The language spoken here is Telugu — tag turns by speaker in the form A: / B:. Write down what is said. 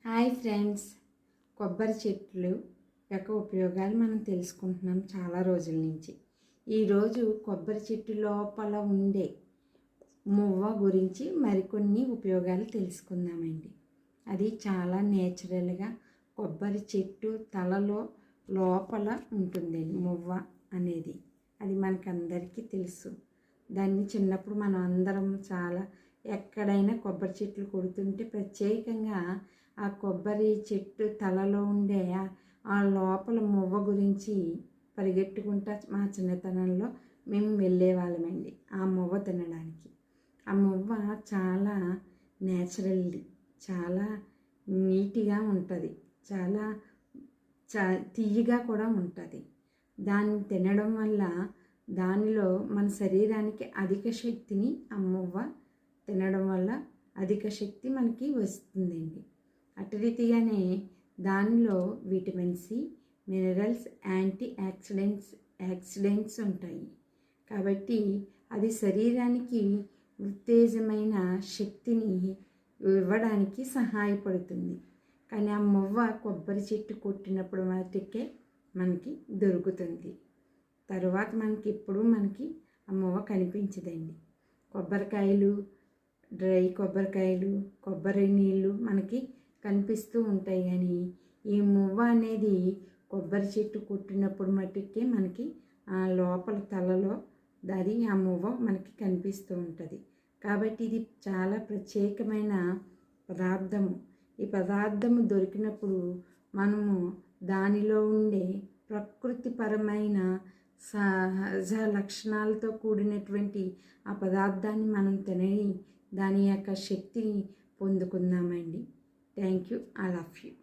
A: హాయ్ ఫ్రెండ్స్, కొబ్బరి చెట్లు యొక్క ఉపయోగాలు మనం తెలుసుకుంటున్నాం చాలా రోజుల నుంచి. ఈరోజు కొబ్బరి చెట్టు లోపల ఉండే మువ్వ గురించి మరికొన్ని ఉపయోగాలు తెలుసుకుందామండి. అది చాలా నేచురల్గా కొబ్బరి చెట్టు తలలో లోపల ఉంటుందండి మువ్వ అనేది. అది మనకందరికీ తెలుసు. దాన్ని చిన్నప్పుడు మనం అందరం చాలా ఎక్కడైనా కొబ్బరి చెట్లు కొడుతుంటే ప్రత్యేకంగా ఆ కొబ్బరి చెట్టు తలలో ఉండే ఆ లోపల మువ్వ గురించి పరిగెట్టుకుంటా మా చిన్నతనంలో మేము వెళ్ళేవాళ్ళమండి ఆ మువ్వ తినడానికి. ఆ మువ్వ చాలా నేచురల్ది, చాలా నీట్గా ఉంటుంది, చాలా తియ్యగా కూడా ఉంటుంది. దాన్ని తినడం వల్ల దానిలో మన శరీరానికి అధిక శక్తిని ఆ మువ్వ తినడం వల్ల అధిక శక్తి మనకి వస్తుందండి. అటు రీతిగానే దానిలో vitamin C, minerals, antioxidants ఉంటాయి. కాబట్టి అది శరీరానికి ఉత్తేజమైన శక్తిని ఇవ్వడానికి సహాయపడుతుంది. కానీ ఆ మువ్వ కొబ్బరి చెట్టు కొట్టినప్పుడు మటుకే మనకి దొరుకుతుంది. తర్వాత మనకి ఆ మువ్వ కనిపించదండి. కొబ్బరికాయలు, డ్రై కొబ్బరికాయలు, కొబ్బరి నీళ్ళు మనకి కనిపిస్తూ ఉంటాయి. కానీ ఈ మువ్వ అనేది కొబ్బరి చెట్టు కొట్టినప్పుడు మట్టుకే మనకి ఆ లోపల తలలో ఆ మువ్వ మనకి కనిపిస్తూ ఉంటుంది. కాబట్టి ఇది చాలా ప్రత్యేకమైన పదార్థము. ఈ పదార్థము దొరికినప్పుడు మనము దానిలో ఉండే ప్రకృతిపరమైన సహజ లక్షణాలతో కూడినటువంటి ఆ పదార్థాన్ని మనం తిని దాని యొక్క శక్తిని పొందుకుందామండి. Thank you. I love you.